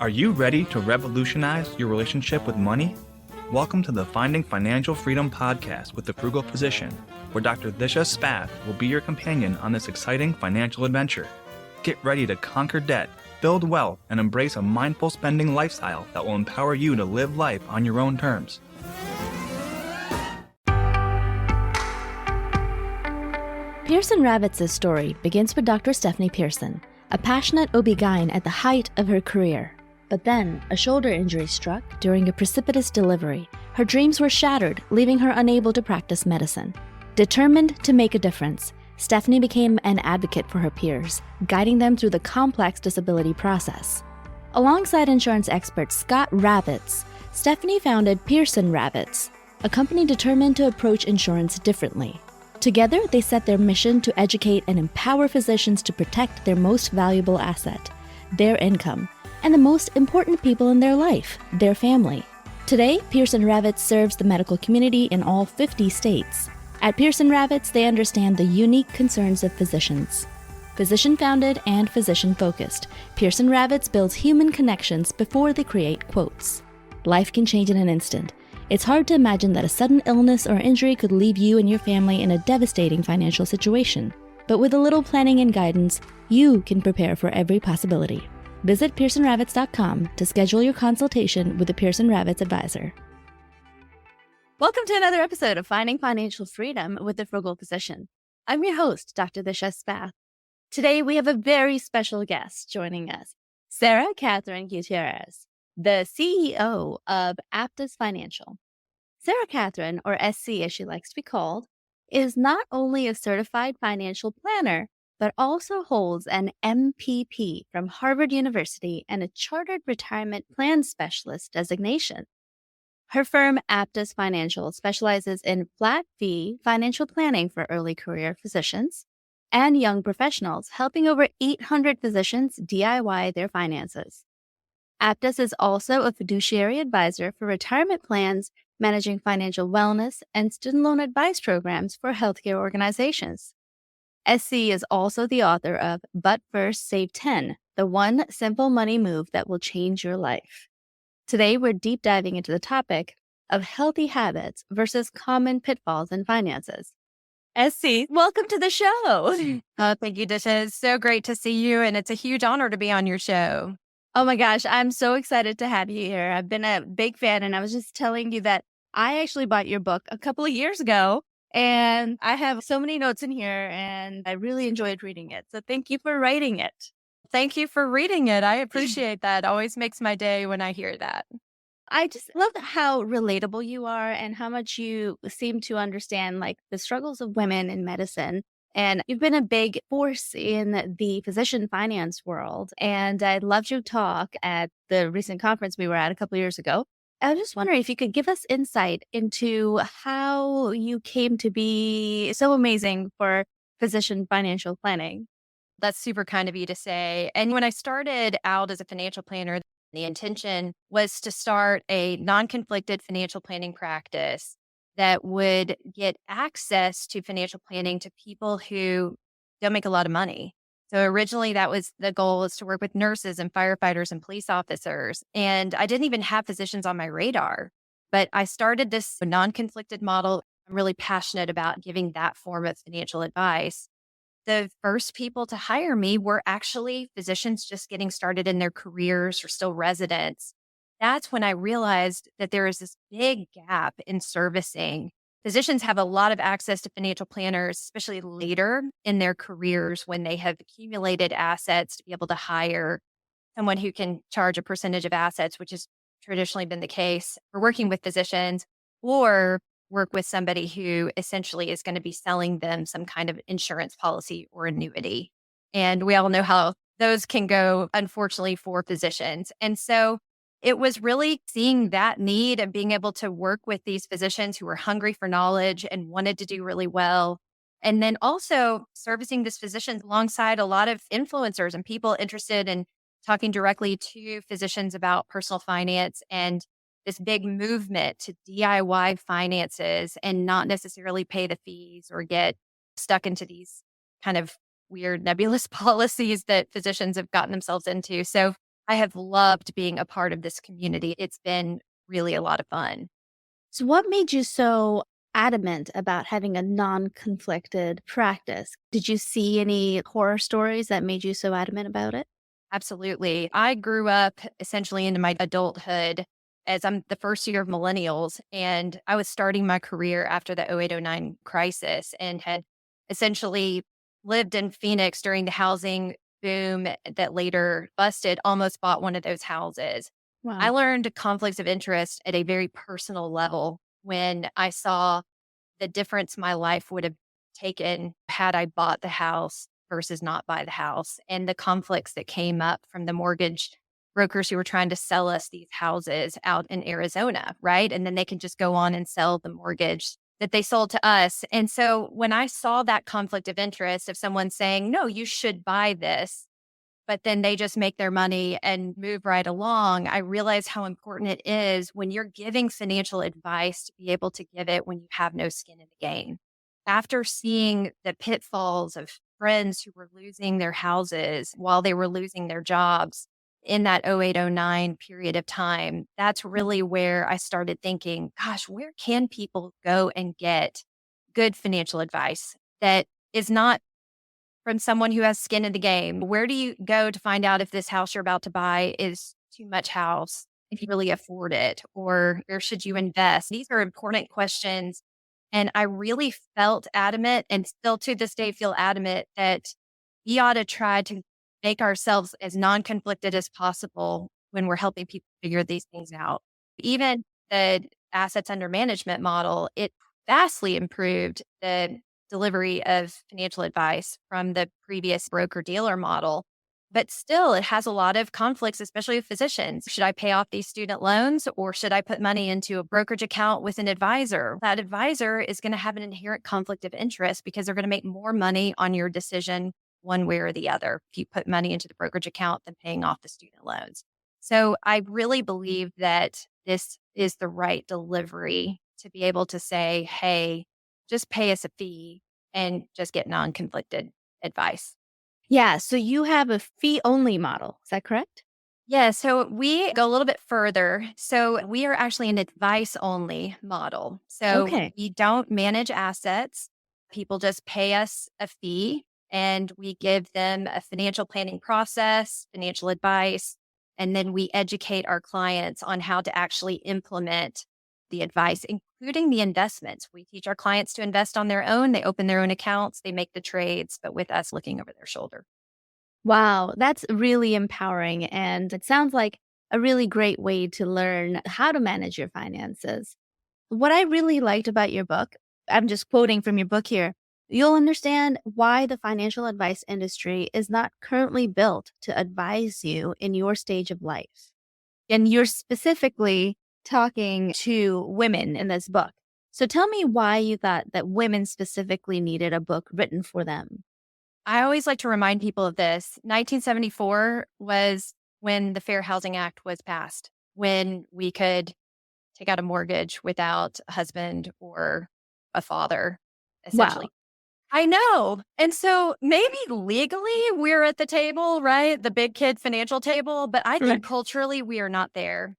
Are you ready to revolutionize your relationship with money? Welcome to the Finding Financial Freedom podcast with the Frugal Physician, where Dr. Disha Spath will be your companion on this exciting financial adventure. Get ready to conquer debt, build wealth, and embrace a mindful spending lifestyle that will empower you to live life on your own terms. Pearson Ravitz' story begins with Dr. Stephanie Pearson, a passionate OB-GYN at the height of her career. But then, a shoulder injury struck during a precipitous delivery. Her dreams were shattered, leaving her unable to practice medicine. Determined to make a difference, Stephanie became an advocate for her peers, guiding them through the complex disability process. Alongside insurance expert Scott Ravitz, Stephanie founded Pearson Ravitz, a company determined to approach insurance differently. Together, they set their mission to educate and empower physicians to protect their most valuable asset, their income, and the most important people in their life, their family. Today, Pearson Ravitz serves the medical community in all 50 states. At Pearson Ravitz, they understand the unique concerns of physicians. Physician-founded and physician-focused, Pearson Ravitz builds human connections before they create quotes. Life can change in an instant. It's hard to imagine that a sudden illness or injury could leave you and your family in a devastating financial situation. But with a little planning and guidance, you can prepare for every possibility. Visit PearsonRavitz.com to schedule your consultation with a Pearson Ravitz advisor. Welcome to another episode of Finding Financial Freedom with the Frugal Physician. I'm your host, Dr. Disha Spath. Today, we have a very special guest joining us, Catherine Gutierrez, the CEO of Aptus Financial. Catherine, or SC as she likes to be called, is not only a certified financial planner, but also holds an MPP from Harvard University and a Chartered Retirement Plan Specialist designation. Her firm, Aptus Financial, specializes in flat-fee financial planning for early career physicians and young professionals, helping over 800 physicians DIY their finances. Aptus is also a fiduciary advisor for retirement plans, managing financial wellness and student loan advice programs for healthcare organizations. SC is also the author of But First Save 10, the one simple money move that will change your life. Today, we're deep diving into the topic of healthy habits versus common pitfalls in finances. SC, welcome to the show. Oh, thank you, Disha. It's so great to see you, and it's a huge honor to be on your show. Oh my gosh, I'm so excited to have you here. I've been a big fan, and I was just telling you that I actually bought your book a couple of years ago, and I have so many notes in here, and I really enjoyed reading it. So thank you for writing it. Thank you for reading it. I appreciate that. Always makes my day when I hear that. I just love how relatable you are and how much you seem to understand like the struggles of women in medicine. And you've been a big force in the physician finance world. And I loved your talk at the recent conference we were at a couple of years ago. I was just wondering if you could give us insight into how you came to be so amazing for physician financial planning. That's super kind of you to say. And when I started out as a financial planner, the intention was to start a non-conflicted financial planning practice that would get access to financial planning to people who don't make a lot of money. So originally that was the goal, is to work with nurses and firefighters and police officers. And I didn't even have physicians on my radar, but I started this non-conflicted model. I'm really passionate about giving that form of financial advice. The first people to hire me were actually physicians just getting started in their careers or still residents. That's when I realized that there is this big gap in servicing. Physicians have a lot of access to financial planners, especially later in their careers when they have accumulated assets to be able to hire someone who can charge a percentage of assets, which has traditionally been the case for working with physicians, or work with somebody who essentially is going to be selling them some kind of insurance policy or annuity. And we all know how those can go, unfortunately, for physicians. And so it was really seeing that need and being able to work with these physicians who were hungry for knowledge and wanted to do really well. And then also servicing these physicians alongside a lot of influencers and people interested in talking directly to physicians about personal finance and this big movement to DIY finances and not necessarily pay the fees or get stuck into these kind of weird nebulous policies that physicians have gotten themselves into. So I have loved being a part of this community. It's been really a lot of fun. So, what made you so adamant about having a non conflicted practice? Did you see any horror stories that made you so adamant about it? Absolutely. I grew up essentially into my adulthood as I'm the first year of millennials, and I was starting my career after the 0809 crisis and had essentially lived in Phoenix during the housing boom that later busted, almost bought one of those houses. I Wow. learned conflicts of interest at a very personal level when I saw the difference my life would have taken had I bought the house versus not buy the house, and the conflicts that came up from the mortgage brokers who were trying to sell us these houses out in Arizona, right? And then they can just go on and sell the mortgage that they sold to us. And so when I saw that conflict of interest of someone saying, no, you should buy this, but then they just make their money and move right along, I realize how important it is when you're giving financial advice to be able to give it when you have no skin in the game. After seeing the pitfalls of friends who were losing their houses while they were losing their jobs in that 0809 period of time, that's really where I started thinking, gosh, where can people go and get good financial advice that is not from someone who has skin in the game? Where do you go to find out if this house you're about to buy is too much house, if you really afford it, or where should you invest? These are important questions. And I really felt adamant and still to this day feel adamant that we ought to try to make ourselves as non conflicted as possible when we're helping people figure these things out. Even the assets under management model, it vastly improved the delivery of financial advice from the previous broker dealer model. But still, it has a lot of conflicts, especially with physicians. Should I pay off these student loans or should I put money into a brokerage account with an advisor? That advisor is going to have an inherent conflict of interest because they're going to make more money on your decision one way or the other if you put money into the brokerage account than paying off the student loans. So I really believe that this is the right delivery to be able to say, hey, just pay us a fee and just get non conflicted advice. Yeah. So, you have a fee only model. Is that correct? Yeah, so we go a little bit further. So we are actually an advice only model. So Okay. we don't manage assets. People just pay us a fee and we give them a financial planning process, financial advice, and then we educate our clients on how to actually implement the advice, including the investments. We teach our clients to invest on their own. They open their own accounts, they make the trades, but with us looking over their shoulder. Wow, that's really empowering. And it sounds like a really great way to learn how to manage your finances. What I really liked about your book, I'm just quoting from your book here, you'll understand why the financial advice industry is not currently built to advise you in your stage of life. And you're specifically talking to women in this book. So tell me why you thought that women specifically needed a book written for them. I always like to remind people of this. 1974 was when the Fair Housing Act was passed, when we could take out a mortgage without a husband or a father, Wow. essentially. I know. And so maybe legally we're at the table, right? The big kid financial table, but I think Right. culturally we are not there.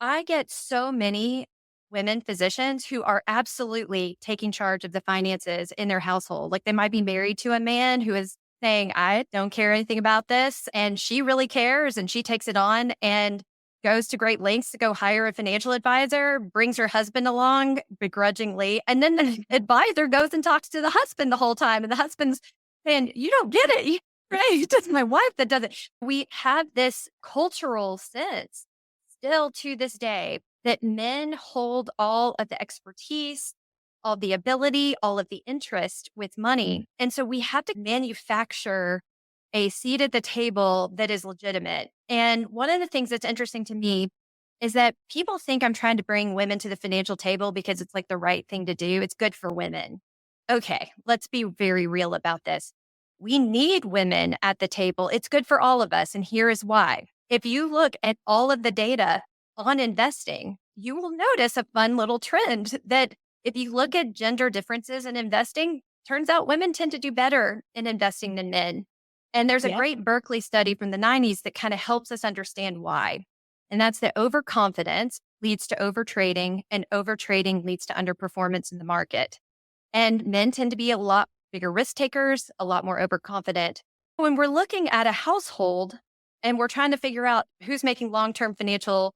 I get so many women physicians who are absolutely taking charge of the finances in their household. Like they might be married to a man who is saying, I don't care anything about this. And she really cares and she takes it on and goes to great lengths to go hire a financial advisor, brings her husband along begrudgingly. And then the advisor goes and talks to the husband the whole time. And the husband's saying, you don't get it. Right. It's my wife that does it. We have this cultural sense still to this day that men hold all of the expertise, all the ability, all of the interest with money. And so we have to manufacture a seat at the table that is legitimate. And one of the things that's interesting to me is that people think I'm trying to bring women to the financial table because it's like the right thing to do. It's good for women. Okay, let's be very real about this. We need women at the table. It's good for all of us. And here is why. If you look at all of the data on investing, you will notice a fun little trend that if you look at gender differences in investing, turns out women tend to do better in investing than men. And there's a Yeah. great Berkeley study from the 90s that kind of helps us understand why. And that's that overconfidence leads to overtrading, and overtrading leads to underperformance in the market. And men tend to be a lot bigger risk takers, a lot more overconfident. When we're looking at a household and we're trying to figure out who's making long-term financial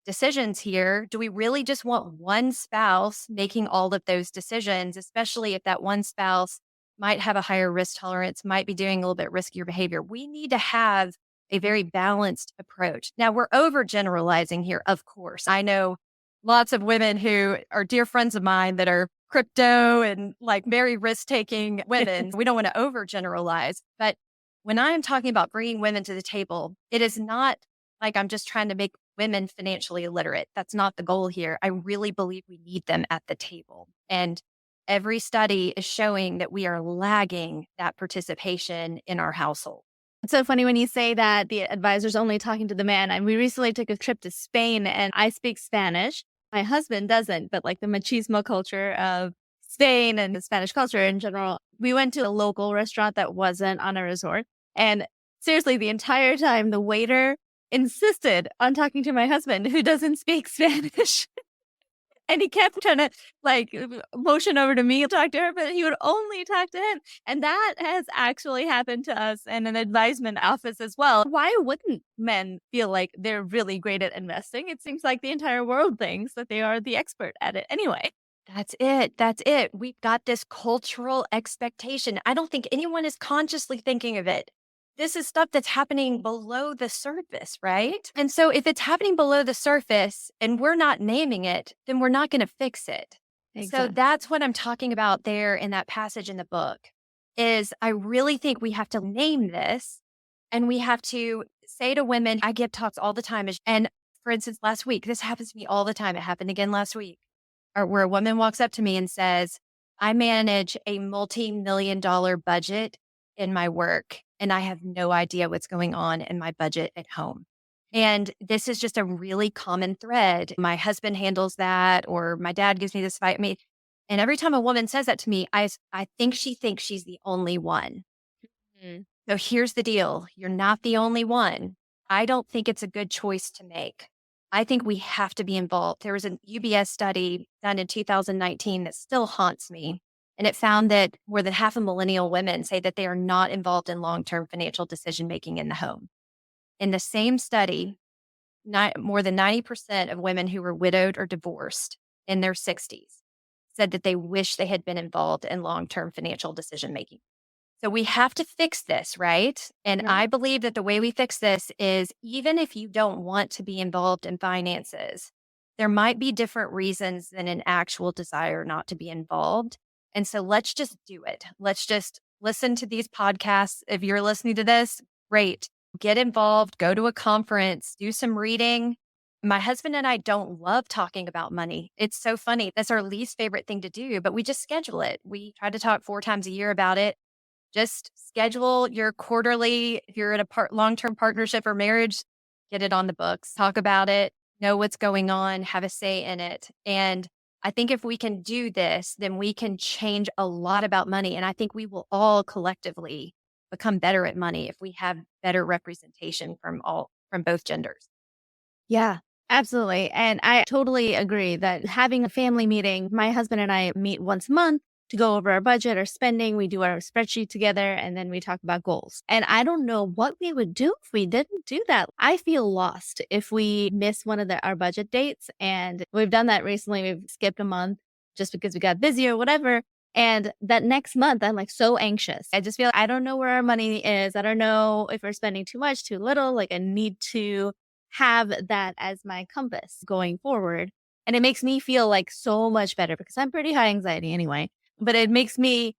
decisions here, do we really just want one spouse making all of those decisions, especially if that one spouse might have a higher risk tolerance, might be doing a little bit riskier behavior? We need to have a very balanced approach. Now, we're overgeneralizing here, of course. I know lots of women who are dear friends of mine that are crypto and like very risk taking women. We don't want to overgeneralize. But when I am talking about bringing women to the table, it is not like I'm just trying to make women financially illiterate. That's not the goal here. I really believe we need them at the table. And every study is showing that we are lagging that participation in our household. It's so funny when you say that the advisor's only talking to the man. And we recently took a trip to Spain and I speak Spanish. My husband doesn't, but like the machismo culture of Spain and the Spanish culture in general, we went to a local restaurant that wasn't on a resort. And seriously, the entire time, the waiter insisted on talking to my husband who doesn't speak Spanish. And he kept trying to like motion over to me to talk to her, but he would only talk to him. And that has actually happened to us in an advisement office as well. Why wouldn't men feel like they're really great at investing? It seems like the entire world thinks that they are the expert at it anyway. That's it. That's it. We've got this cultural expectation. I don't think anyone is consciously thinking of it. This is stuff that's happening below the surface, right? And so if it's happening below the surface and we're not naming it, then we're not going to fix it. So that's what I'm talking about there in that passage in the book is I really think we have to name this and we have to say to women, I give talks all the time. And for instance, last week, this happens to me all the time. It happened again last week, or where a woman walks up to me and says, I manage a multi-million-dollar budget in my work, and I have no idea what's going on in my budget at home. And this is just a really common thread. My husband handles that, or my dad gives me this fight. And every time a woman says that to me, I think she thinks she's the only one. Mhm. So here's the deal. You're not the only one. I don't think it's a good choice to make. I think we have to be involved. There was a UBS study done in 2019 that still haunts me. And it found that more than half of millennial women say that they are not involved in long-term financial decision-making in the home. In the same study, more than 90% of women who were widowed or divorced in their 60s said that they wish they had been involved in long-term financial decision-making. So we have to fix this, right? And Right. I believe that the way we fix this is even if you don't want to be involved in finances, there might be different reasons than an actual desire not to be involved. And so let's just do it. Let's just listen to these podcasts. If you're listening to this, great. Get involved, go to a conference, do some reading. My husband and I don't love talking about money. It's so funny. That's our least favorite thing to do, but we just schedule it. We try to talk 4 times a year about it. Just schedule your quarterly, if you're in a long-term partnership or marriage, get it on the books, talk about it, know what's going on, have a say in it. And I think if we can do this, then we can change a lot about money. And I think we will all collectively become better at money if we have better representation from both genders. Yeah, absolutely. And I totally agree that having a family meeting, my husband and I meet once a month to go over our budget, our spending. We do our spreadsheet together and then we talk about goals. And I don't know what we would do if we didn't do that. I feel lost if we miss one of our budget dates. And we've done that recently. We've skipped a month just because we got busy or whatever. And that next month, I'm like so anxious. I just feel I don't know where our money is. I don't know if we're spending too much, too little. Like I need to have that as my compass going forward. And it makes me feel like so much better because I'm pretty high anxiety anyway. But it makes me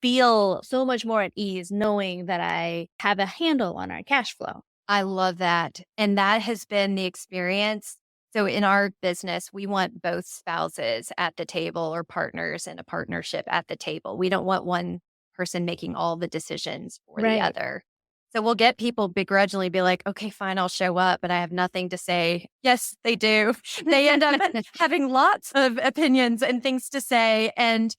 feel so much more at ease knowing that I have a handle on our cash flow. I love that. And that has been the experience. So in our business, we want both spouses at the table or partners in a partnership at the table. We don't want one person making all the decisions for the Right. other. So we'll get people begrudgingly be like, okay, fine, I'll show up, but I have nothing to say. Yes, they do. They end up having lots of opinions and things to say. And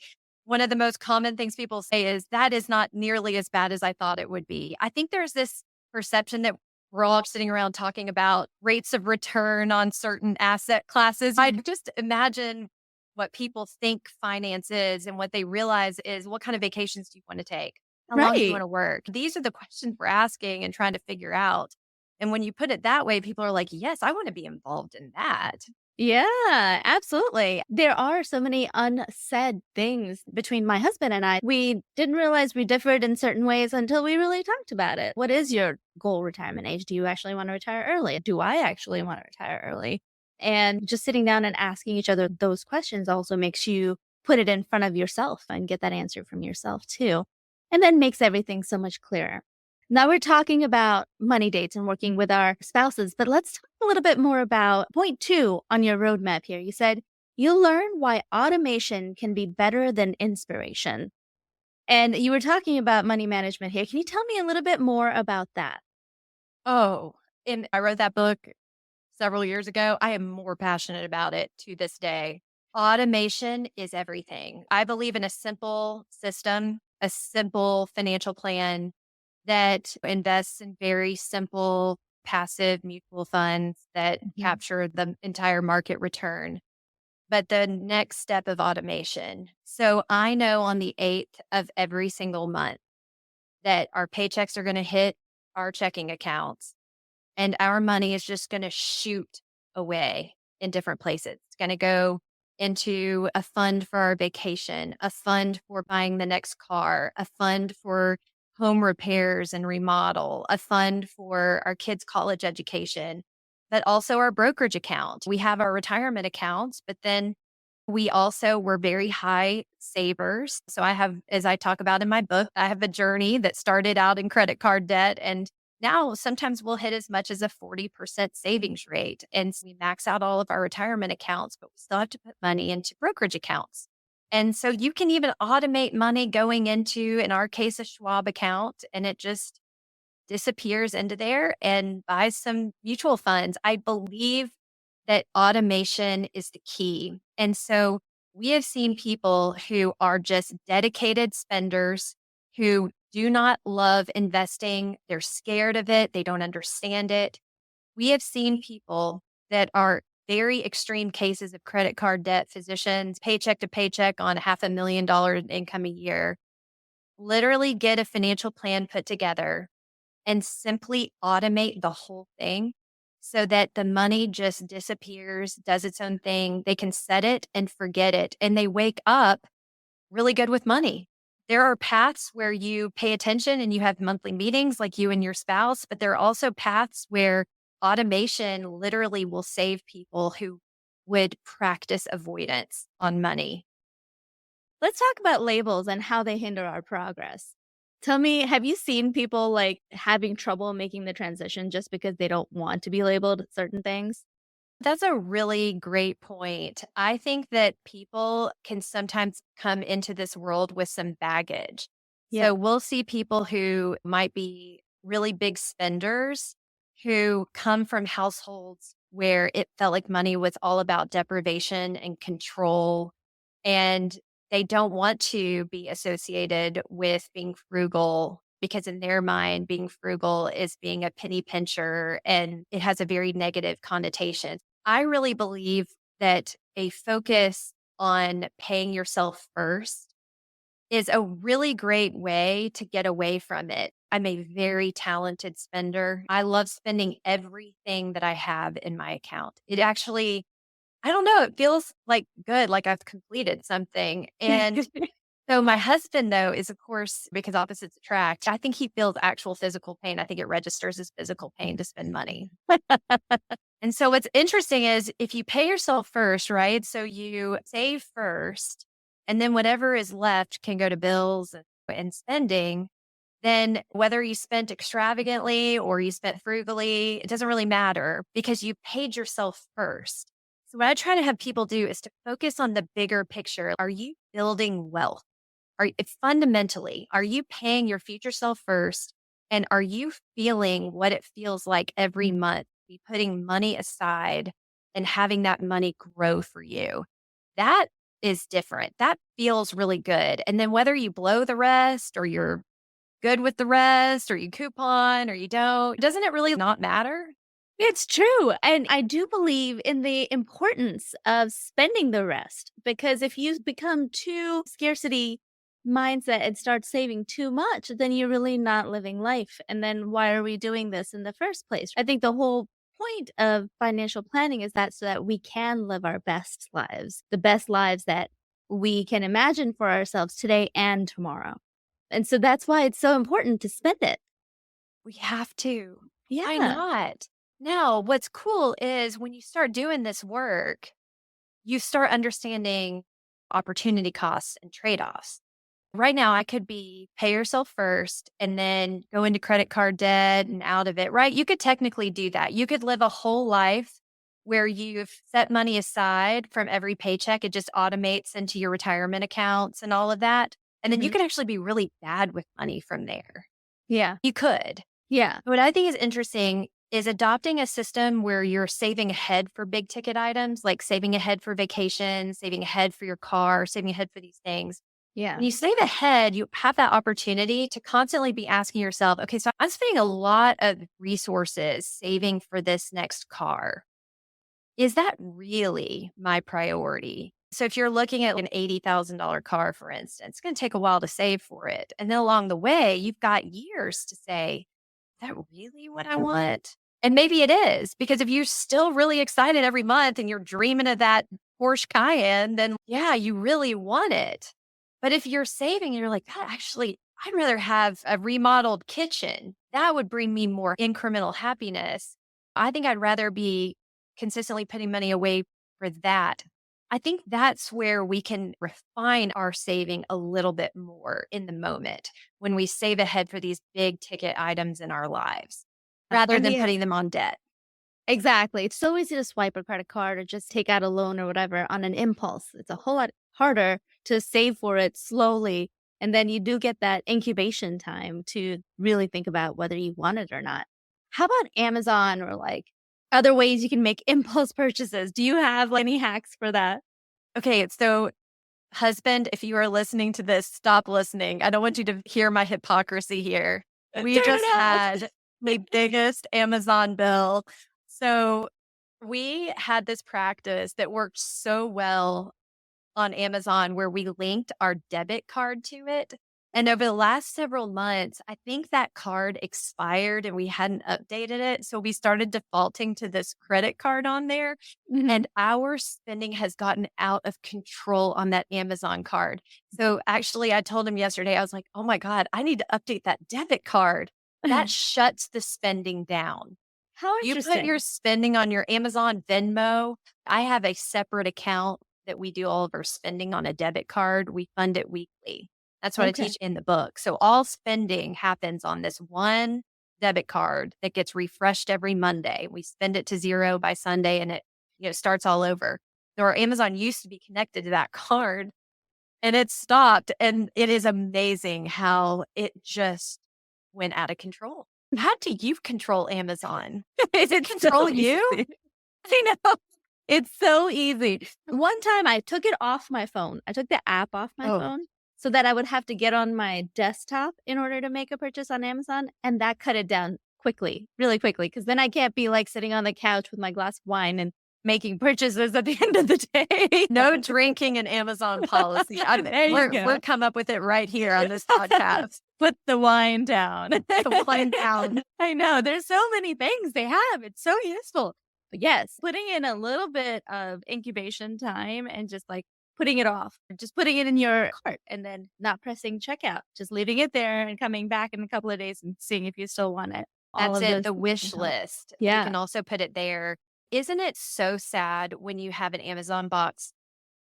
one of the most common things people say is that is not nearly as bad as I thought it would be. I think there's this perception that we're all sitting around talking about rates of return on certain asset classes. I just imagine what people think finance is and what they realize is what kind of vacations do you want to take? How long do you Right. want to work? These are the questions we're asking and trying to figure out. And when you put it that way, people are like, yes, I want to be involved in that. Yeah, absolutely. There are so many unsaid things between my husband and I. We didn't realize we differed in certain ways until we really talked about it. What is your goal retirement age? Do you actually want to retire early? Do I actually want to retire early? And just sitting down and asking each other those questions also makes you put it in front of yourself and get that answer from yourself too. And then makes everything so much clearer. Now we're talking about money dates and working with our spouses, but let's talk a little bit more about point 2 on your roadmap here. You said you'll learn why automation can be better than inspiration. And you were talking about money management here. Can you tell me a little bit more about that? Oh, and I wrote that book several years ago. I am more passionate about it to this day. Automation is everything. I believe in a simple system, a simple financial plan that invests in very simple passive mutual funds that Mhm. capture the entire market return. But the next step of automation. So I know on the 8th of every single month that our paychecks are going to hit our checking accounts and our money is just going to shoot away in different places. It's going to go into a fund for our vacation, a fund for buying the next car, a fund for home repairs and remodel, a fund for our kids' college education, but also our brokerage account. We have our retirement accounts, but then we also were very high savers. So I have, as I talk about in my book, I have a journey that started out in credit card debt. And now sometimes we'll hit as much as a 40% savings rate. And so we max out all of our retirement accounts, but we still have to put money into brokerage accounts. And so you can even automate money going into, in our case, a Schwab account, and it just disappears into there and buys some mutual funds. I believe that automation is the key. And so we have seen people who are just dedicated spenders who do not love investing. They're scared of it. They don't understand it. We have seen people that are very extreme cases of credit card debt, physicians, paycheck to paycheck on $500,000 income a year, literally get a financial plan put together and simply automate the whole thing so that the money just disappears, does its own thing. They can set it and forget it. And they wake up really good with money. There are paths where you pay attention and you have monthly meetings like you and your spouse, but there are also paths where automation literally will save people who would practice avoidance on money. Let's talk about labels and how they hinder our progress. Tell me, have you seen people like having trouble making the transition just because they don't want to be labeled certain things? That's a really great point. I think that people can sometimes come into this world with some baggage. Yeah. So we'll see people who might be really big spenders who come from households where it felt like money was all about deprivation and control. And they don't want to be associated with being frugal because, in their mind, being frugal is being a penny pincher and it has a very negative connotation. I really believe that a focus on paying yourself first is a really great way to get away from it. I'm a very talented spender. I love spending everything that I have in my account. It actually, I don't know, it feels like good, like I've completed something. And so my husband, though, is of course, because opposites attract, I think he feels actual physical pain. I think it registers as physical pain to spend money. And so what's interesting is if you pay yourself first, right? So you save first, and then whatever is left can go to bills and spending. Then whether you spent extravagantly or you spent frugally, it doesn't really matter because you paid yourself first. So what I try to have people do is to focus on the bigger picture. Are you building wealth? Fundamentally, are you paying your future self first? And are you feeling what it feels like every month, be putting money aside and having that money grow for you? That is different. That feels really good. And then whether you blow the rest or you're good with the rest or you coupon or you don't, doesn't it really not matter? It's true. And I do believe in the importance of spending the rest, because if you become too scarcity mindset and start saving too much, then you're really not living life. And then why are we doing this in the first place? I think the whole point of financial planning is that so that we can live our best lives, the best lives that we can imagine for ourselves today and tomorrow. And so that's why it's so important to spend it. We have to. Why Yeah. not? Now, what's cool is when you start doing this work, you start understanding opportunity costs and trade offs. Right now, I could be pay yourself first and then go into credit card debt and out of it, right? You could technically do that. You could live a whole life where you've set money aside from every paycheck. It just automates into your retirement accounts and all of that. And then you Mhm. could actually be really bad with money from there. Yeah. You could. Yeah. What I think is interesting is adopting a system where you're saving ahead for big ticket items, like saving ahead for vacation, saving ahead for your car, saving ahead for these things. Yeah. When you save ahead, you have that opportunity to constantly be asking yourself, okay, so I'm spending a lot of resources saving for this next car. Is that really my priority? So if you're looking at an $80,000 car, for instance, it's going to take a while to save for it. And then along the way, you've got years to say, is that really what I want? And maybe it is, because if you're still really excited every month and you're dreaming of that Porsche Cayenne, then yeah, you really want it. But if you're saving and you're like, God, actually, I'd rather have a remodeled kitchen. That would bring me more incremental happiness. I think I'd rather be consistently putting money away for that. I think that's where we can refine our saving a little bit more in the moment when we save ahead for these big ticket items in our lives rather than putting them on debt. Exactly. It's so easy to swipe a credit card or just take out a loan or whatever on an impulse. It's a whole lot harder to save for it slowly. And then you do get that incubation time to really think about whether you want it or not. How about Amazon or like other ways you can make impulse purchases? Do you have any hacks for that? Okay, so husband, if you are listening to this, stop listening. I don't want you to hear my hypocrisy here. We Turn just it off. had the biggest Amazon bill. So we had this practice that worked so well on Amazon where we linked our debit card to it. And over the last several months, I think that card expired and we hadn't updated it. So we started defaulting to this credit card on there. Mhm. And our spending has gotten out of control on that Amazon card. So actually, I told him yesterday, I was like, oh my God, I need to update that debit card. That shuts the spending down. How You put interesting. your spending on your Amazon Venmo. I have a separate account that we do all of our spending on a debit card. We fund it weekly. That's what I Okay. teach in the book. So all spending happens on this one debit card that gets refreshed every Monday. We spend it to zero by Sunday and it starts all over. So our Amazon used to be connected to that card and it stopped. And it is amazing how it just went out of control. How do you control Amazon? Is it control you? Easy. I know. It's so easy. One time I took it off my phone. I took the app off my Oh, phone so that I would have to get on my desktop in order to make a purchase on Amazon. And that cut it down quickly, really quickly. Cause then I can't be like sitting on the couch with my glass of wine and making purchases at the end of the day. no drinking and Amazon policy. There you go. We'll come up with it right here on this podcast. Put the wine down. The wine down. I know. There's so many things they have. It's so useful. But yes, putting in a little bit of incubation time and just like putting it off, just putting it in your cart and then not pressing checkout, just leaving it there and coming back in a couple of days and seeing if you still want it. All That's of it. those The things wish can help. list. Yeah. You can also put it there. Isn't it so sad when you have an Amazon box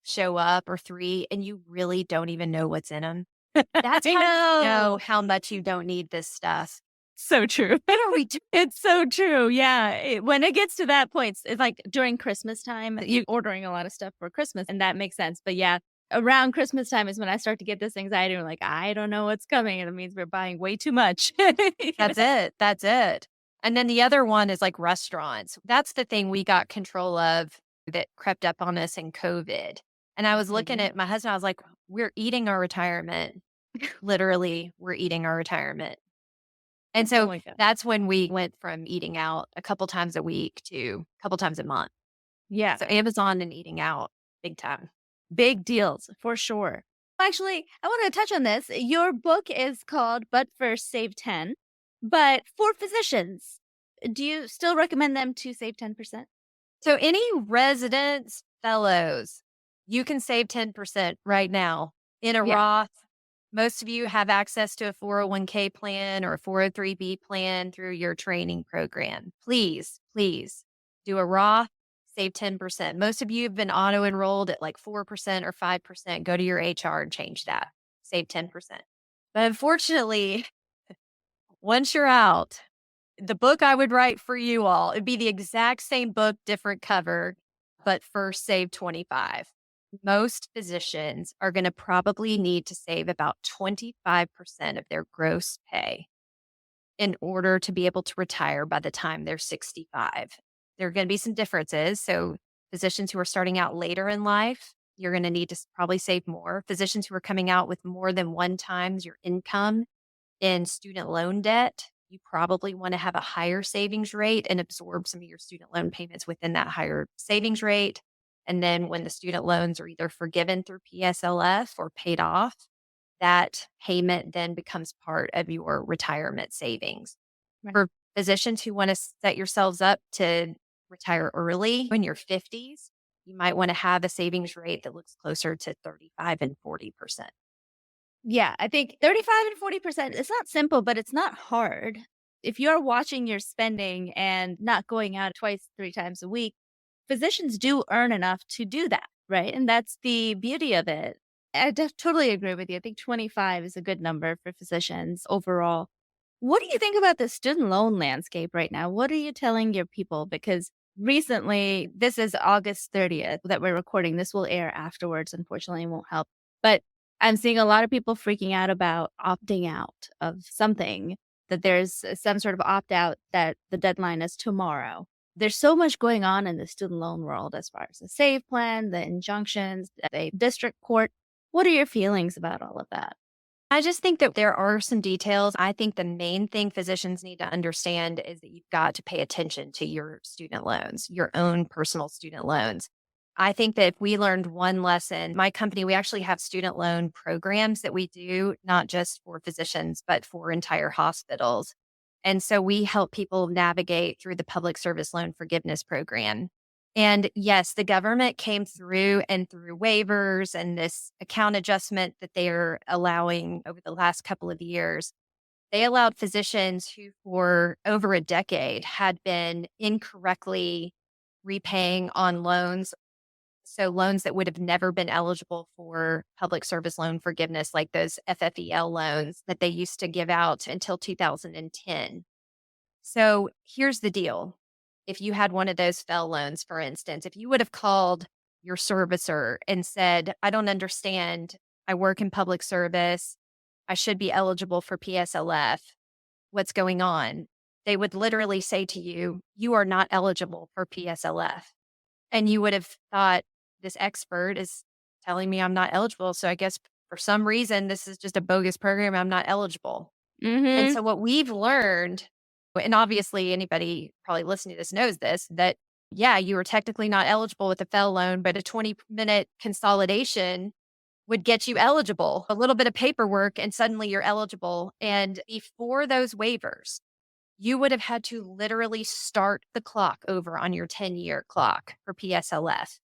show up or three and you really don't even know what's in them? That's I how you know know. how much you don't need this stuff. So true. What are we doing? It's so true. Yeah. When it gets to that point, it's like during Christmas time, you're ordering a lot of stuff for Christmas, and that makes sense. But yeah, around Christmas time is when I start to get this anxiety. We're like, I don't know what's coming. And it means we're buying way too much. That's it. That's it. And then the other one is like restaurants. That's the thing we got control of that crept up on us in COVID. And I was looking at my husband, I was like, we're eating our retirement. Literally, we're eating our retirement. And Oh so my God. that's when we went from eating out a couple times a week to a couple times a month. Yeah. So Amazon and eating out, big time. Big deals for sure. Actually, I want to touch on this. Your book is called But First Save 10. But for physicians, do you still recommend them to save 10%? So any residents, fellows, you can save 10% right now in a Yeah. Roth. Most of you have access to a 401k plan or a 403b plan through your training program. Please, please do a Roth, save 10%. Most of you have been auto enrolled at like 4% or 5%. Go to your HR and change that. Save 10%. But unfortunately, once you're out, the book I would write for you all, it'd be the exact same book, different cover, but first save 25. Most physicians are going to probably need to save about 25% of their gross pay in order to be able to retire by the time they're 65. There are going to be some differences. So, physicians who are starting out later in life, you're going to need to probably save more. Physicians who are coming out with more than one times your income in student loan debt, you probably want to have a higher savings rate and absorb some of your student loan payments within that higher savings rate. And then when the student loans are either forgiven through PSLF or paid off, that payment then becomes part of your retirement savings. Right. For physicians who want to set yourselves up to retire early in your 50s, you might want to have a savings rate that looks closer to 35 and 40%. Yeah, I think 35 and 40%, it's not simple, but it's not hard. If you're watching your spending and not going out twice, 3 times a week, physicians do earn enough to do that, right? And that's the beauty of it. I totally agree with you. I think 25 is a good number for physicians overall. What do you think about the student loan landscape right now? What are you telling your people? Because recently, this is August 30th that we're recording. This will air afterwards, unfortunately, it won't help. But I'm seeing a lot of people freaking out about opting out of something, that there's some sort of opt out that the deadline is tomorrow. There's so much going on in the student loan world as far as the save plan, the injunctions, the district court. What are your feelings about all of that? I just think that there are some details. I think the main thing physicians need to understand is that you've got to pay attention to your student loans, your own personal student loans. I think that if we learned one lesson, my company, we actually have student loan programs that we do, not just for physicians, but for entire hospitals. And so we help people navigate through the public service loan forgiveness program. And yes, the government came through and through waivers and this account adjustment that they're allowing over the last couple of years. They allowed physicians who, for over a decade, had been incorrectly repaying on loans. So, loans that would have never been eligible for public service loan forgiveness, like those FFEL loans that they used to give out until 2010. So here's the deal. If you had one of those FFEL loans, for instance, if you would have called your servicer and said, I don't understand, I work in public service, I should be eligible for PSLF, what's going on? They would literally say to you, you are not eligible for PSLF. And you would have thought, this expert is telling me I'm not eligible. So I guess for some reason, this is just a bogus program. I'm not eligible. And Mm-hmm. so what we've learned, and obviously anybody probably listening to this knows this, that yeah, you were technically not eligible with a FFEL loan, but a 20-minute consolidation would get you eligible. A little bit of paperwork and suddenly you're eligible. And before those waivers, you would have had to literally start the clock over on your 10-year clock for PSLF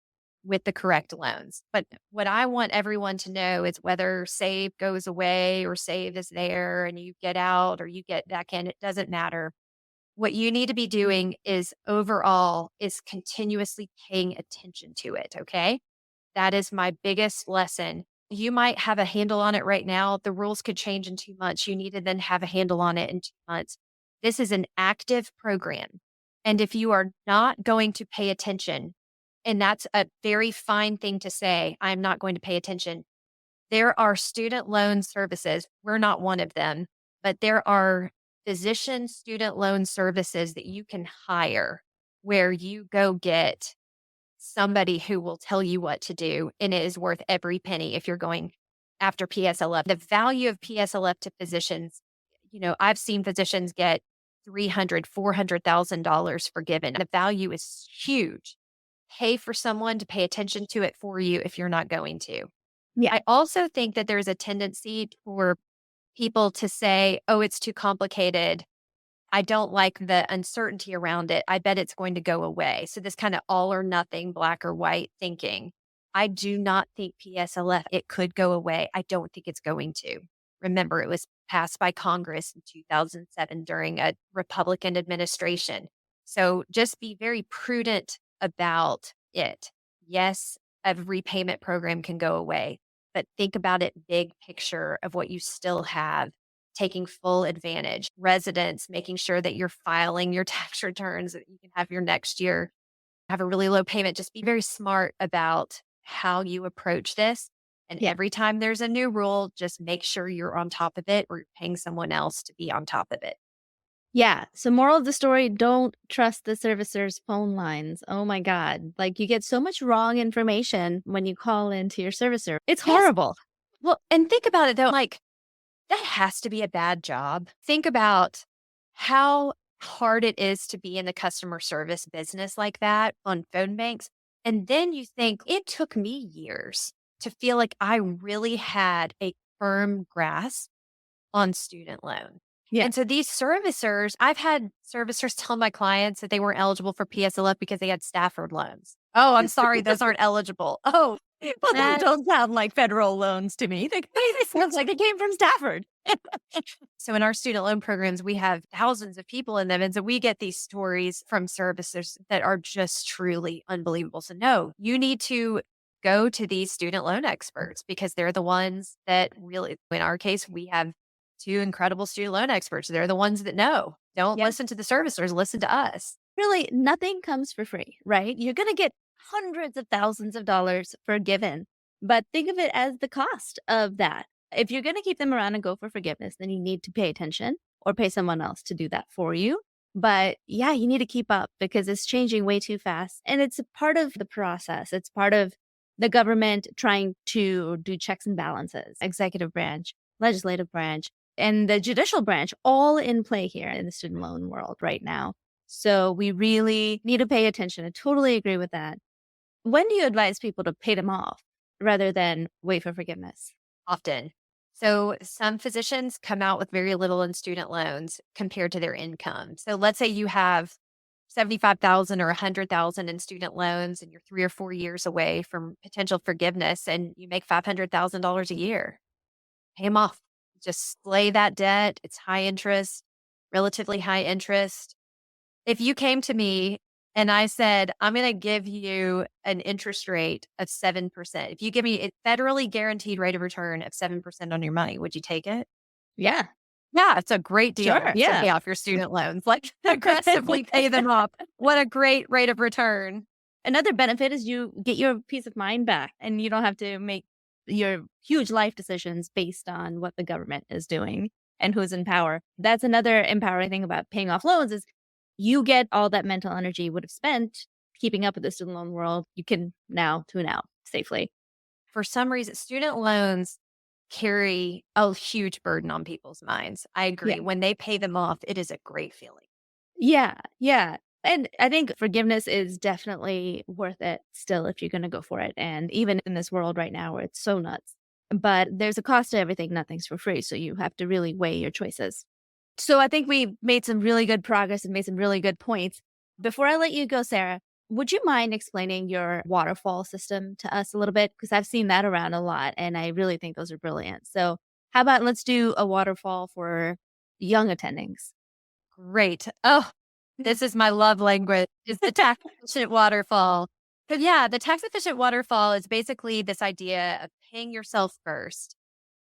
with the correct loans. But what I want everyone to know is whether SAVE goes away or SAVE is there and you get out or you get back in, it doesn't matter. What you need to be doing is overall is continuously paying attention to it. Okay. That is my biggest lesson. You might have a handle on it right now. The rules could change in 2 months. You need to then have a handle on it in 2 months. This is an active program. And if you are not going to pay attention, and that's a very fine thing to say, I'm not going to pay attention. There are student loan services. We're not one of them, but there are physician student loan services that you can hire where you go get somebody who will tell you what to do, and it is worth every penny if you're going after PSLF. The value of PSLF to physicians, I've seen physicians get $300,000, $400,000 forgiven. The value is huge. Pay for someone to pay attention to it for you if you're not going to. Yeah. I also think that there's a tendency for people to say, oh, it's too complicated. I don't like the uncertainty around it. I bet it's going to go away. So this kind of all or nothing, black or white thinking. I do not think PSLF, it could go away. I don't think it's going to. Remember, it was passed by Congress in 2007 during a Republican administration. So just be very prudent about it. Yes, a repayment program can go away, but think about it big picture of what you still have, taking full advantage. Residents, making sure that you're filing your tax returns, that you can have your next year have a really low payment. Just be very smart about how you approach this. And Yeah. every time there's a new rule, just make sure you're on top of it or you're paying someone else to be on top of it. Yeah. So moral of the story, don't trust the servicer's phone lines. Oh my God. Like you get so much wrong information when you call into your servicer. It's Yes. horrible. Well, and think about it though, like that has to be a bad job. Think about how hard it is to be in the customer service business like that on phone banks. And then you think it took me years to feel like I really had a firm grasp on student loan. Yeah. And so these servicers, I've had servicers tell my clients that they weren't eligible for PSLF because they had Stafford loans. Oh, I'm sorry, those aren't eligible. Oh, Well, that don't sound like federal loans to me. They sound like they came from Stafford. so in our student loan programs, we have thousands of people in them. And so we get these stories from servicers that are just truly unbelievable. So no, you need to go to these student loan experts because they're the ones that really, in our case, we have two incredible student loan experts. They're the ones that know. Don't Yep. listen to the servicers, listen to us. Really, nothing comes for free, right? You're going to get hundreds of thousands of dollars forgiven, but think of it as the cost of that. If you're going to keep them around and go for forgiveness, then you need to pay attention or pay someone else to do that for you. But yeah, you need to keep up because it's changing way too fast. And it's a part of the process. It's part of the government trying to do checks and balances, executive branch, legislative branch, and the judicial branch all in play here in the student loan world right now. So we really need to pay attention. I totally agree with that. When do you advise people to pay them off rather than wait for forgiveness? Often. So some physicians come out with very little in student loans compared to their income. So let's say you have 75,000 or 100,000 in student loans and you're 3 or 4 years away from potential forgiveness and you make $500,000 a year. Pay them off. Just slay that debt. It's high interest, relatively high interest. If you came to me and I said, I'm going to give you an interest rate of 7%, if you give me a federally guaranteed rate of return of 7% on your money, would you take it? Yeah. Yeah, it's a great deal Sure, to yeah. pay off your student loans. Like aggressively pay them off. What a great rate of return. Another benefit is you get your peace of mind back and you don't have to make your huge life decisions based on what the government is doing and who's in power. That's another empowering thing about paying off loans is you get all that mental energy you would have spent keeping up with the student loan world. You can now tune out safely. For some reason, student loans carry a huge burden on people's minds. I agree. Yeah. When they pay them off, it is a great feeling. Yeah. Yeah. And I think forgiveness is definitely worth it still if you're going to go for it. And even in this world right now where it's so nuts, but there's a cost to everything. Nothing's for free. So you have to really weigh your choices. So I think we made some really good progress and made some really good points. Before I let you go, Sarah, would you mind explaining your waterfall system to us a little bit? Because I've seen that around a lot and I really think those are brilliant. So how about let's do a waterfall for young attendings? Great. Oh, this is my love language, is the tax efficient waterfall. But yeah, the tax efficient waterfall is basically this idea of paying yourself first.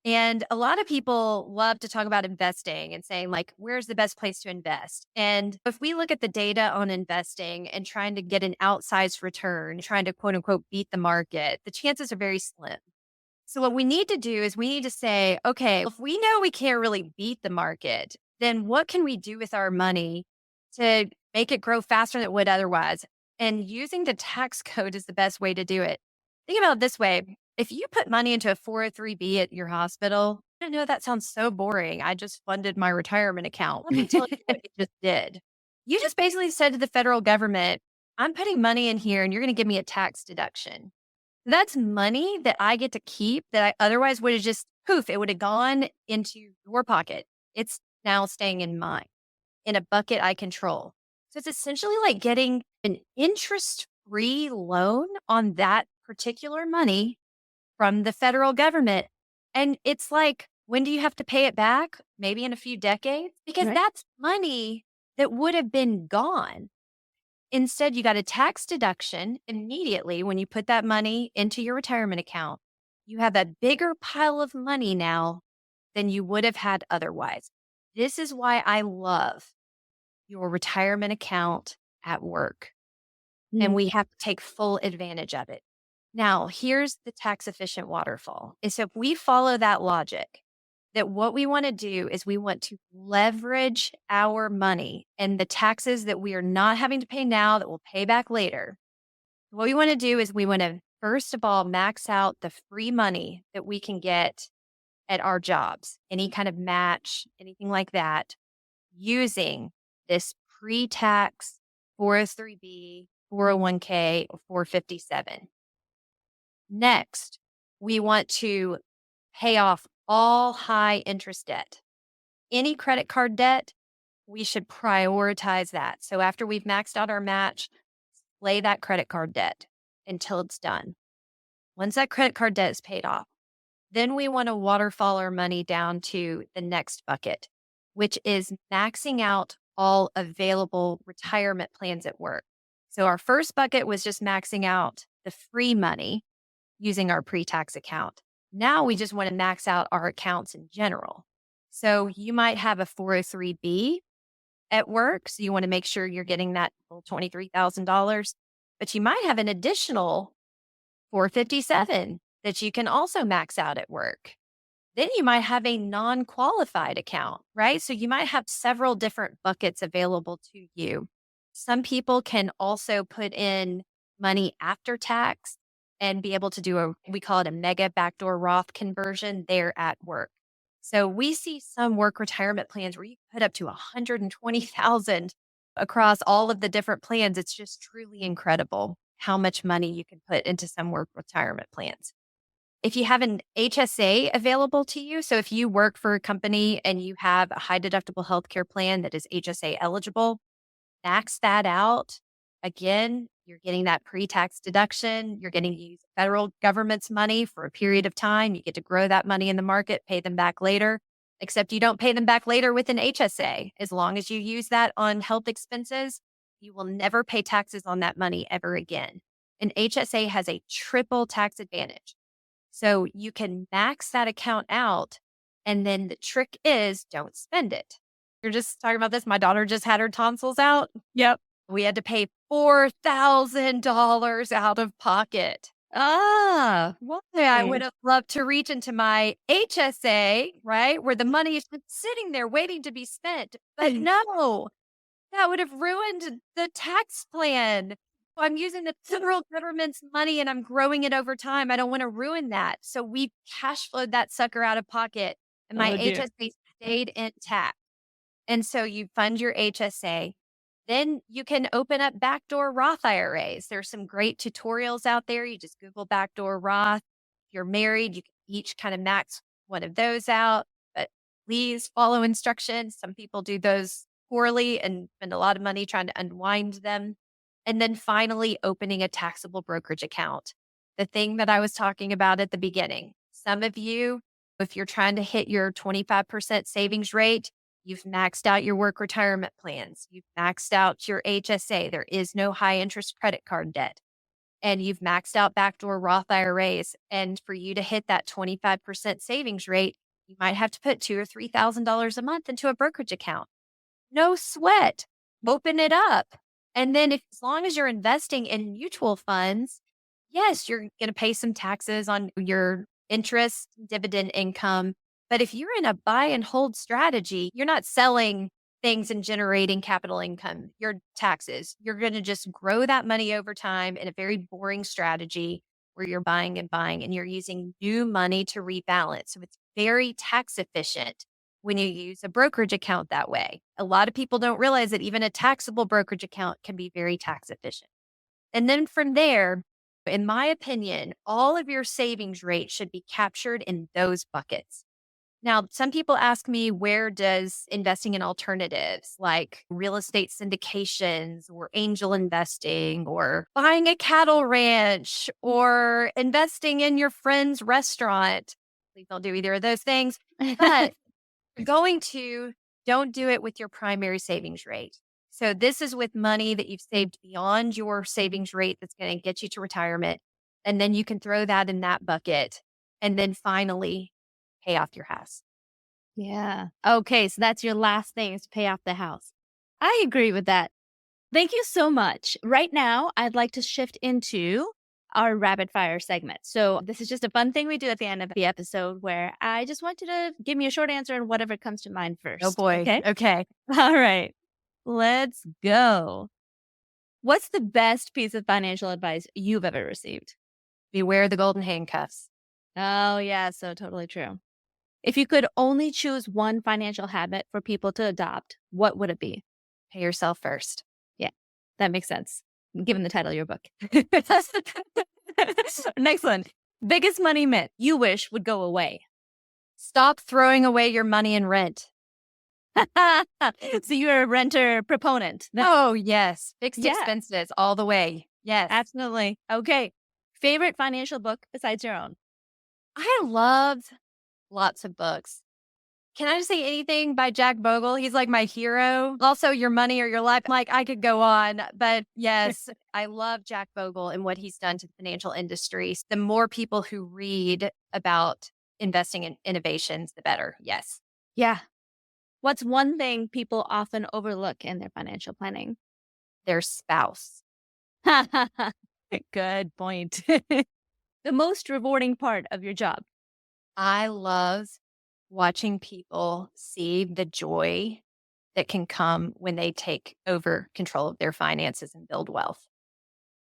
And a lot of people love to talk about investing and saying, like, where's the best place to invest? And if we look at the data on investing and trying to get an outsized return, trying to quote unquote beat the market, the chances are very slim. So what we need to do is we need to say, okay, if we know we can't really beat the market, then what can we do with our money to make it grow faster than it would otherwise? And using the tax code is the best way to do it. Think about it this way. If you put money into a 403B at your hospital, I know that sounds so boring. I just funded my retirement account. Let me tell you what you just did. You just basically said to the federal government, I'm putting money in here and you're going to give me a tax deduction. That's money that I get to keep that I otherwise would have just poof, it would have gone into your pocket. It's now staying in mine in a bucket I control. So it's essentially like getting an interest free loan on that particular money from the federal government. And it's like, when do you have to pay it back? Maybe in a few decades, because Right. that's money that would have been gone. Instead, you got a tax deduction immediately when you put that money into your retirement account. You have a bigger pile of money now than you would have had otherwise. This is why I love your retirement account at work, and Mm. we have to take full advantage of it. Now, here's the tax efficient waterfall is if we follow that logic, that what we want to do is we want to leverage our money and the taxes that we are not having to pay now that we'll pay back later. What we want to do is we want to, first of all, max out the free money that we can get at our jobs, any kind of match, anything like that, using this pre-tax 403B, 401k, or 457. Next, we want to pay off all high interest debt. Any credit card debt, we should prioritize that. So after we've maxed out our match, lay that credit card debt until it's done. Once that credit card debt is paid off, then we want to waterfall our money down to the next bucket, which is maxing out all available retirement plans at work. So our first bucket was just maxing out the free money using our pre-tax account. Now we just want to max out our accounts in general. So you might have a 403B at work. So you want to make sure you're getting that full $23,000, but you might have an additional 457 that you can also max out at work. Then you might have a non-qualified account, right? So you might have several different buckets available to you. Some people can also put in money after tax and be able to do we call it a mega backdoor Roth conversion there at work. So we see some work retirement plans where you put up to 120,000 across all of the different plans. It's just truly incredible how much money you can put into some work retirement plans. If you have an HSA available to you, so if you work for a company and you have a high deductible healthcare plan that is HSA eligible, max that out. Again, you're getting that pre-tax deduction. You're getting to use federal government's money for a period of time. You get to grow that money in the market, pay them back later, except you don't pay them back later with an HSA. As long as you use that on health expenses, you will never pay taxes on that money ever again. An HSA has a triple tax advantage. So you can max that account out. And then the trick is don't spend it. You're just talking about this. My daughter just had her tonsils out. Yep. We had to pay $4,000 out of pocket. Well, I would have loved to reach into my HSA, right? Where the money is just sitting there waiting to be spent. But no, that would have ruined the tax plan. I'm using the federal government's money and I'm growing it over time. I don't want to ruin that. So we cash flowed that sucker out of pocket and my Oh, dear. HSA stayed intact. And so you fund your HSA. Then you can open up backdoor Roth IRAs. There's some great tutorials out there. You just Google backdoor Roth. If you're married, you can each kind of max one of those out, but please follow instructions. Some people do those poorly and spend a lot of money trying to unwind them. And then finally, opening a taxable brokerage account. The thing that I was talking about at the beginning. Some of you, if you're trying to hit your 25% savings rate, you've maxed out your work retirement plans. You've maxed out your HSA. There is no high interest credit card debt. And you've maxed out backdoor Roth IRAs. And for you to hit that 25% savings rate, you might have to put $2,000 or $3,000 a month into a brokerage account. No sweat. Open it up. And then as long as you're investing in mutual funds, yes, you're going to pay some taxes on your interest, dividend income. But if you're in a buy and hold strategy, you're not selling things in generating capital income, your taxes. You're going to just grow that money over time in a very boring strategy where you're buying and buying and you're using new money to rebalance. So it's very tax efficient when you use a brokerage account that way. A lot of people don't realize that even a taxable brokerage account can be very tax efficient. And then from there, in my opinion, all of your savings rate should be captured in those buckets. Now, some people ask me, where does investing in alternatives like real estate syndications or angel investing or buying a cattle ranch or investing in your friend's restaurant? Please don't do either of those things. But don't do it with your primary savings rate. So this is with money that you've saved beyond your savings rate that's going to get you to retirement. And then you can throw that in that bucket. And then finally, pay off your house. Yeah. Okay. So that's your last thing, is to pay off the house. I agree with that. Thank you so much. Right now, I'd like to shift into our rapid fire segment. So this is just a fun thing we do at the end of the episode where I just want you to give me a short answer and whatever comes to mind first. Oh boy. Okay. Okay. All right. Let's go. What's the best piece of financial advice you've ever received? Beware the golden handcuffs. Oh, yeah. So totally true. If you could only choose one financial habit for people to adopt, what would it be? Pay yourself first. Yeah, that makes sense, given the title of your book. Next one. Biggest money myth you wish would go away. Stop throwing away your money in rent. So you're a renter proponent. Oh, yes. Fixed Yeah. expenses all the way. Yes. Absolutely. Okay. Favorite financial book besides your own? I loved lots of books. Can I just say anything by Jack Bogle? He's like my hero. Also, Your Money or Your Life. Like, I could go on. But yes, I love Jack Bogle and what he's done to the financial industry. The more people who read about investing in innovations, the better. Yes. Yeah. What's one thing people often overlook in their financial planning? Their spouse. Good point. The most rewarding part of your job? I love watching people see the joy that can come when they take over control of their finances and build wealth.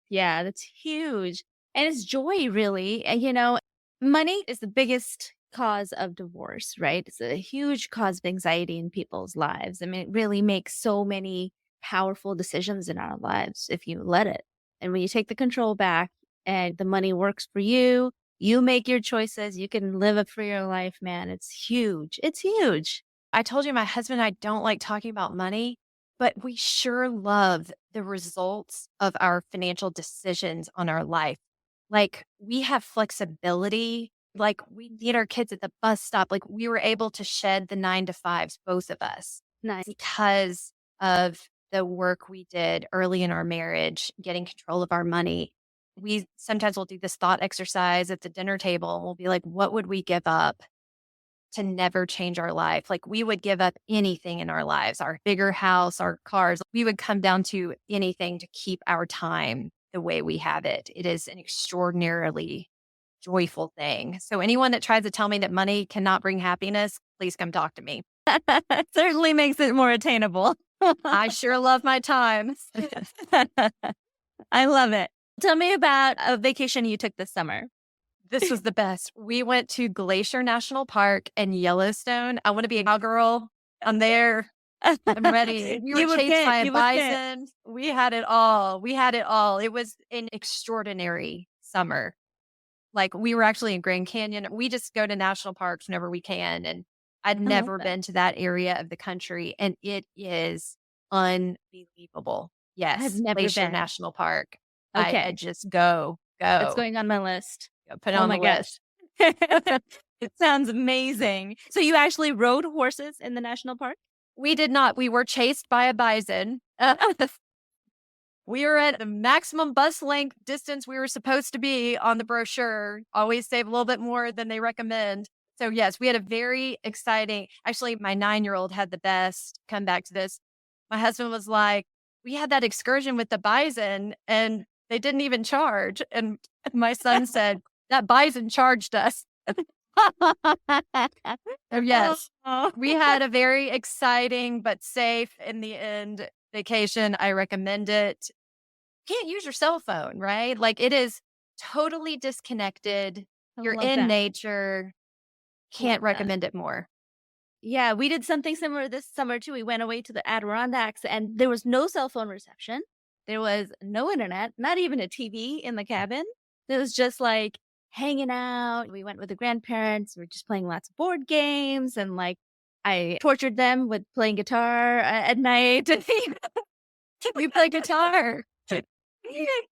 Yeah, that's huge. And it's joy, really. And, money is the biggest cause of divorce, right? It's a huge cause of anxiety in people's lives. I mean, it really makes so many powerful decisions in our lives if you let it. And when you take the control back and the money works for you, you make your choices, you can live a freer life, man. It's huge. It's huge. I told you my husband and I don't like talking about money, but we sure love the results of our financial decisions on our life. Like, we have flexibility. Like, we meet our kids at the bus stop. Like, we were able to shed the 9-to-5s, both of us, Nice. because of the work we did early in our marriage, getting control of our money. We sometimes will do this thought exercise at the dinner table. And we'll be like, what would we give up to never change our life? Like, we would give up anything in our lives, our bigger house, our cars. We would come down to anything to keep our time the way we have it. It is an extraordinarily joyful thing. So anyone that tries to tell me that money cannot bring happiness, please come talk to me. It certainly makes it more attainable. I sure love my time. I love it. Tell me about a vacation you took this summer. This was the best. We went to Glacier National Park and Yellowstone. I want to be a cowgirl. I'm there. I'm ready. We You were would chased fit. by a You would fit. bison. We had it all. We had it all. It was an extraordinary summer. Like, we were actually in Grand Canyon. We just go to national parks whenever we can. And I'd love never that. been to that area of the country. And it is unbelievable. Yes. I've never Glacier been. National Park. I Okay. just go. It's going on my list. Put it Oh on my the gosh. list. It sounds amazing. So you actually rode horses in the national park? We did not. We were chased by a bison. We were at the maximum bus length distance we were supposed to be on the brochure. Always save a little bit more than they recommend. So yes, we had a very exciting, actually my 9-year-old had the best. Come back to this. My husband was like, we had that excursion with the bison and they didn't even charge. And my son said, that bison charged us. Yes. Oh. We had a very exciting but safe in the end vacation. I recommend it. Can't use your cell phone, right? Like it is totally disconnected. I You're love in that. nature. Love Can't that. recommend it more. Yeah, we did something similar this summer too. We went away to the Adirondacks and there was no cell phone reception. There was no internet, not even a TV in the cabin. It was just like hanging out. We went with the grandparents. We were just playing lots of board games and like I tortured them with playing guitar at night. We play guitar.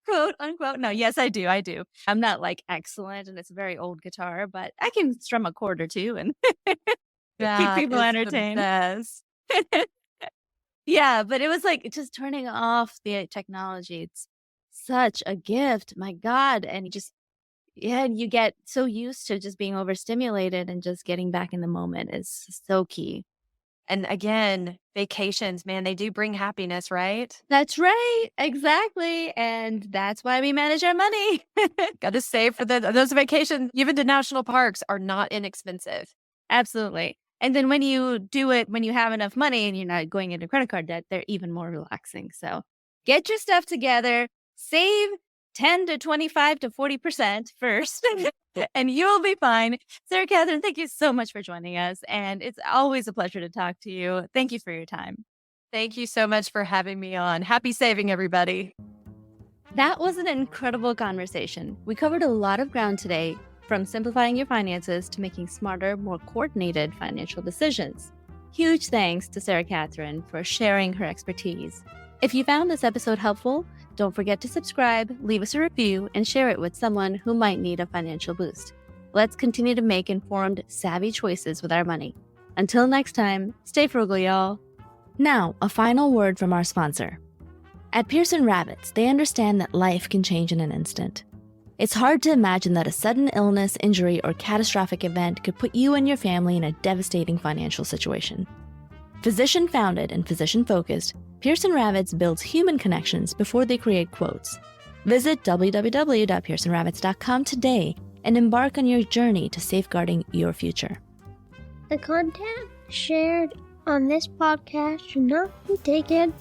Quote unquote. No, yes, I do. I do. I'm not like excellent and it's a very old guitar, but I can strum a chord or two and keep That people is the entertained. best. Yeah, but it was like just turning off the technology. It's such a gift. My God. And you just, yeah, and you get so used to just being overstimulated and just getting back in the moment is so key. And again, vacations, man, they do bring happiness, right? That's right. Exactly. And that's why we manage our money. Got to save for those vacations. Even to national parks are not inexpensive. Absolutely. And then when you do it, when you have enough money and you're not going into credit card debt, they're even more relaxing. So get your stuff together, save 10 to 25 to 40% first, and you'll be fine. Sarah Catherine, thank you so much for joining us. And it's always a pleasure to talk to you. Thank you for your time. Thank you so much for having me on. Happy saving, everybody. That was an incredible conversation. We covered a lot of ground today, from simplifying your finances to making smarter, more coordinated financial decisions. Huge thanks to Sarah Catherine for sharing her expertise. If you found this episode helpful, don't forget to subscribe, leave us a review, and share it with someone who might need a financial boost. Let's continue to make informed, savvy choices with our money. Until next time, stay frugal, y'all. Now, a final word from our sponsor. At Pearson Rabbits, they understand that life can change in an instant. It's hard to imagine that a sudden illness, injury, or catastrophic event could put you and your family in a devastating financial situation. Physician-founded and physician-focused, Pearson Rabbits builds human connections before they create quotes. Visit www.pearsonrabbits.com today and embark on your journey to safeguarding your future. The content shared on this podcast should not be taken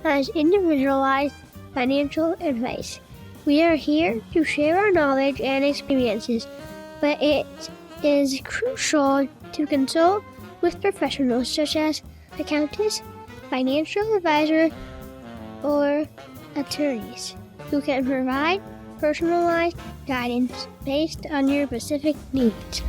as individualized financial advice. We are here to share our knowledge and experiences, but it is crucial to consult with professionals such as accountants, financial advisors, or attorneys who can provide personalized guidance based on your specific needs.